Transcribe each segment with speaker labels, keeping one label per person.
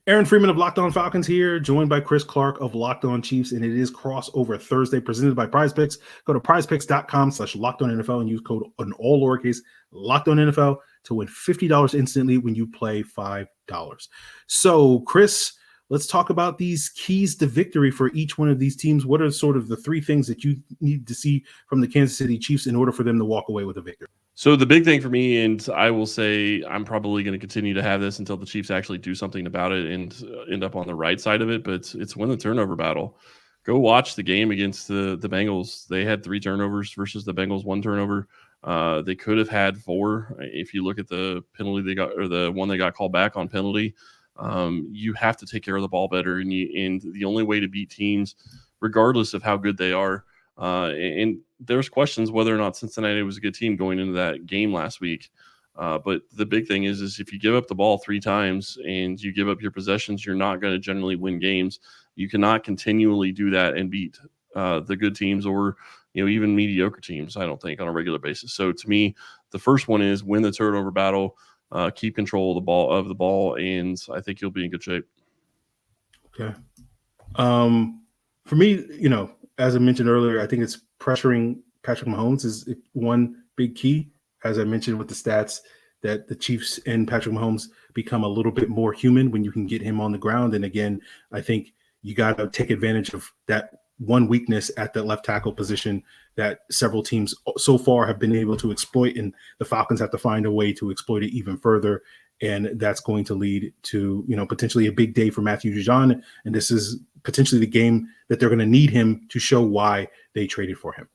Speaker 1: Aaron Freeman of Locked On Falcons here, joined by Chris Clark of Locked On Chiefs, and it is Crossover Thursday presented by PrizePicks. Go to prizepicks.com/LockedOnNFL and use code in all lowercase LockedOnNFL to win $50 instantly when you play $5. So, Chris, let's talk about these keys to victory for each one of these teams. What are sort of the three things that you need to see from the Kansas City Chiefs in order for them to walk away with a victory?
Speaker 2: So the big thing for me, and I will say I'm probably going to continue to have this until the Chiefs actually do something about it and end up on the right side of it, but it's win the turnover battle. Go watch the game against the Bengals. They had 3 turnovers versus the Bengals 1 turnover. They could have had 4 if you look at the penalty they got, or the one they got called back on penalty. You have to take care of the ball better, and the only way to beat teams, regardless of how good they are, and there's questions whether or not Cincinnati was a good team going into that game last week. But the big thing is if you give up the ball 3 times and you give up your possessions, you're not going to generally win games. You cannot continually do that and beat the good teams or even mediocre teams, I don't think, on a regular basis. So to me, the first one is win the turnover battle, keep control of the ball, and I think you'll be in good shape.
Speaker 1: Okay. For me, as I mentioned earlier, I think it's pressuring Patrick Mahomes is one big key. As I mentioned with the stats, that the Chiefs and Patrick Mahomes become a little bit more human when you can get him on the ground. And again, I think you got to take advantage of that one weakness at the left tackle position that several teams so far have been able to exploit, and the Falcons have to find a way to exploit it even further. And that's going to lead to, potentially a big day for Matthew Dijon. And this is potentially the game that they're going to need him to show why they traded for him.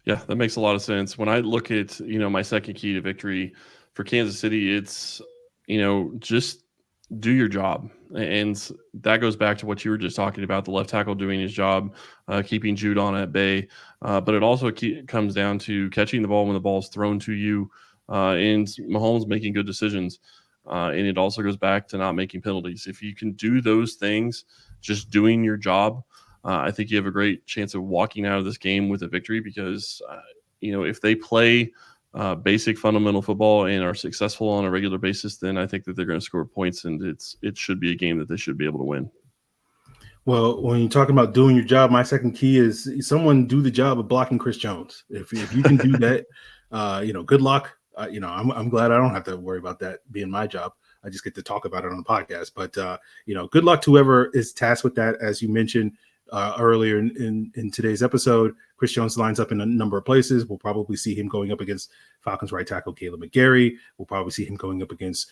Speaker 2: Yeah, that makes a lot of sense. When I look at, my second key to victory for Kansas City, it's, just do your job. And that goes back to what you were just talking about, the left tackle doing his job, keeping Judon at bay. But it also comes down to catching the ball when the ball is thrown to you, and Mahomes making good decisions. And it also goes back to not making penalties. If you can do those things, just doing your job, I think you have a great chance of walking out of this game with a victory because, if they play basic fundamental football and are successful on a regular basis, then I think that they're going to score points, and it should be a game that they should be able to win.
Speaker 1: Well, when you're talking about doing your job, my second key is someone do the job of blocking Chris Jones. If you can do that, good luck. I'm glad I don't have to worry about that being my job. I just get to talk about it on the podcast. But, good luck to whoever is tasked with that. As you mentioned earlier in today's episode, Chris Jones lines up in a number of places. We'll probably see him going up against Falcons right tackle Caleb McGarry. We'll probably see him going up against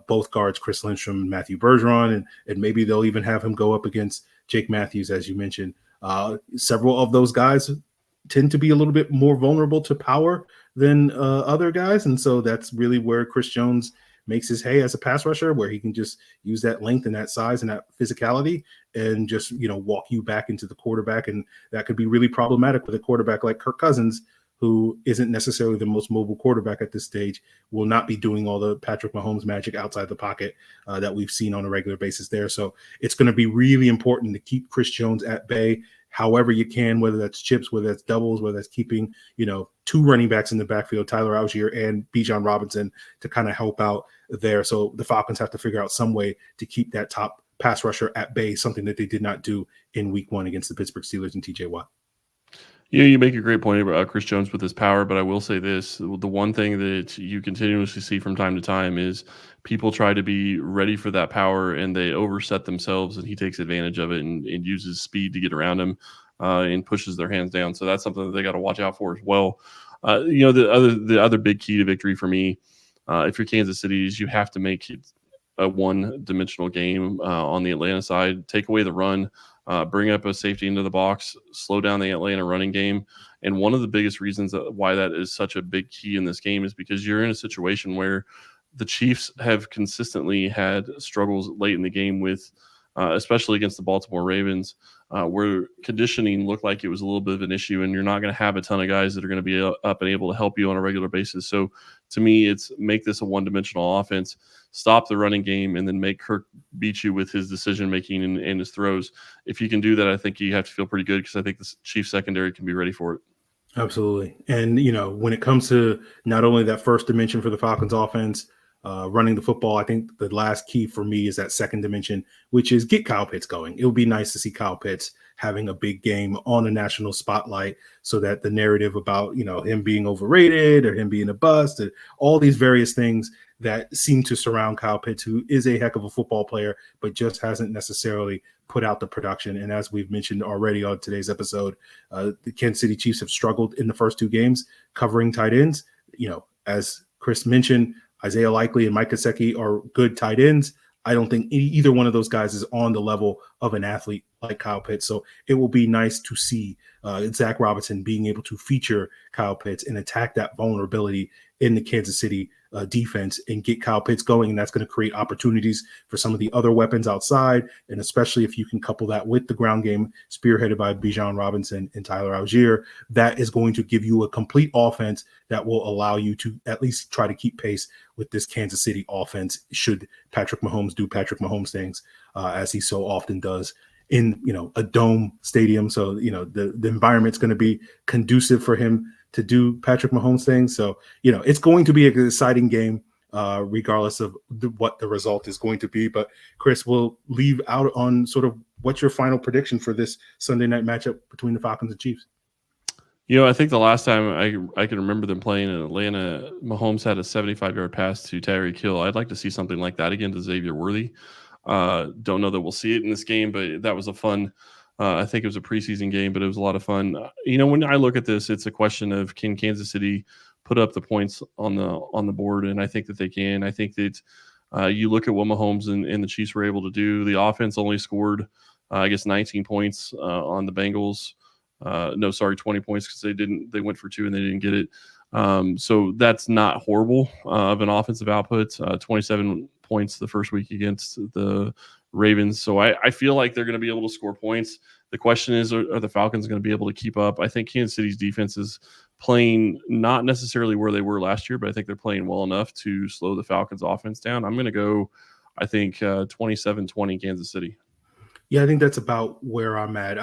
Speaker 1: both guards, Chris Lindstrom and Matthew Bergeron. And maybe they'll even have him go up against Jake Matthews, as you mentioned. Several of those guys tend to be a little bit more vulnerable to power than other guys. And so that's really where Chris Jones makes his hay as a pass rusher, where he can just use that length and that size and that physicality and just, walk you back into the quarterback. And that could be really problematic with a quarterback like Kirk Cousins, who isn't necessarily the most mobile quarterback at this stage, will not be doing all the Patrick Mahomes magic outside the pocket that we've seen on a regular basis there. So it's going to be really important to keep Chris Jones at bay however you can, whether that's chips, whether that's doubles, whether that's keeping, 2 running backs in the backfield, Tyler Algier and Bijan Robinson, to kind of help out there. So the Falcons have to figure out some way to keep that top pass rusher at bay, something that they did not do in week 1 against the Pittsburgh Steelers and TJ Watt.
Speaker 2: Yeah, you make a great point about Chris Jones with his power, but I will say this. The one thing that you continuously see from time to time is people try to be ready for that power and they overset themselves, and he takes advantage of it and uses speed to get around him and pushes their hands down. So that's something that they got to watch out for as well. The other big key to victory for me, if you're Kansas City, is you have to make it a one-dimensional game on the Atlanta side. Take away the run. Bring up a safety into the box, slow down the Atlanta running game. And one of the biggest reasons why that is such a big key in this game is because you're in a situation where the Chiefs have consistently had struggles late in the game with, especially against the Baltimore Ravens, where conditioning looked like it was a little bit of an issue, and you're not going to have a ton of guys that are going to be up and able to help you on a regular basis. So to me, it's make this a one-dimensional offense, stop the running game, and then make Kirk beat you with his decision-making and his throws. If you can do that, I think you have to feel pretty good because I think the Chiefs secondary can be ready for it.
Speaker 1: Absolutely. And, when it comes to not only that first dimension for the Falcons offense, running the football. I think the last key for me is that second dimension, which is get Kyle Pitts going. It would be nice to see Kyle Pitts having a big game on a national spotlight so that the narrative about, him being overrated or him being a bust and all these various things that seem to surround Kyle Pitts, who is a heck of a football player, but just hasn't necessarily put out the production. And as we've mentioned already on today's episode, the Kansas City Chiefs have struggled in the first two games covering tight ends. As Chris mentioned, Isaiah Likely and Mike Gesicki are good tight ends. I don't think either one of those guys is on the level of an athlete like Kyle Pitts. So it will be nice to see Zach Robinson being able to feature Kyle Pitts and attack that vulnerability in the Kansas City defense and get Kyle Pitts going. And that's going to create opportunities for some of the other weapons outside. And especially if you can couple that with the ground game spearheaded by Bijan Robinson and Tyler Algier, that is going to give you a complete offense that will allow you to at least try to keep pace with this Kansas City offense should Patrick Mahomes do Patrick Mahomes things as he so often does in, a dome stadium. So, the environment's going to be conducive for him to do Patrick Mahomes things. So, it's going to be an exciting game regardless of what the result is going to be. But Chris, we'll leave out on sort of what's your final prediction for this Sunday night matchup between the Falcons and Chiefs?
Speaker 2: I think the last time I can remember them playing in Atlanta, Mahomes had a 75-yard pass to Tyreek Hill. I'd like to see something like that again to Xavier Worthy. Don't know that we'll see it in this game, but that was a fun I think it was a preseason game, but it was a lot of fun. When I look at this, it's a question of can Kansas City put up the points on the board, and I think that they can. I think that you look at what Mahomes and the Chiefs were able to do. The offense only scored, 19 points on the Bengals. 20 points because they went for 2 and they didn't get it. So that's not horrible of an offensive output. 27 points the first week against the Ravens. So I feel like they're going to be able to score points. The question is, are the Falcons going to be able to keep up? I think Kansas City's defense is playing not necessarily where they were last year, but I think they're playing well enough to slow the Falcons offense down. I'm going to go, 27-20 Kansas City.
Speaker 1: Yeah, I think that's about where I'm at.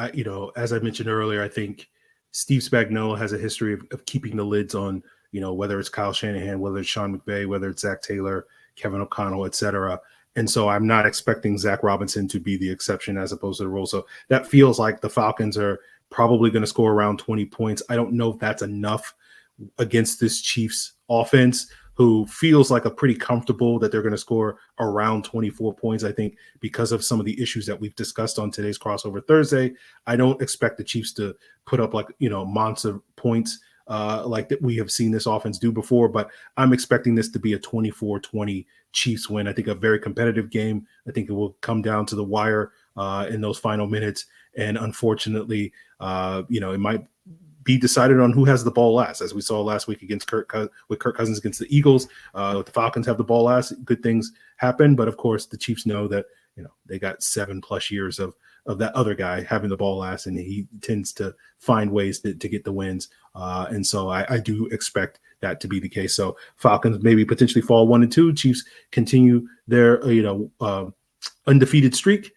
Speaker 1: As I mentioned earlier, I think Steve Spagnuolo has a history of keeping the lids on, whether it's Kyle Shanahan, whether it's Sean McVay, whether it's Zach Taylor, Kevin O'Connell, et cetera. And so I'm not expecting Zach Robinson to be the exception as opposed to the rule. So that feels like the Falcons are probably going to score around 20 points. I don't know if that's enough against this Chiefs offense, who feels like a pretty comfortable that they're going to score around 24 points. I think because of some of the issues that we've discussed on today's Crossover Thursday, I don't expect the Chiefs to put up monster points like that we have seen this offense do before, but I'm expecting this to be a 24-20 Chiefs win. I think a very competitive game. I think it will come down to the wire in those final minutes. And unfortunately, it might be decided on who has the ball last, as we saw last week against Kirk Cousins against the Eagles. If the Falcons have the ball last, good things happen. But of course, the Chiefs know that they got 7+ years of that other guy having the ball last, and he tends to find ways to get the wins. And so I do expect that to be the case. So Falcons maybe potentially fall 1-2. Chiefs continue their undefeated streak.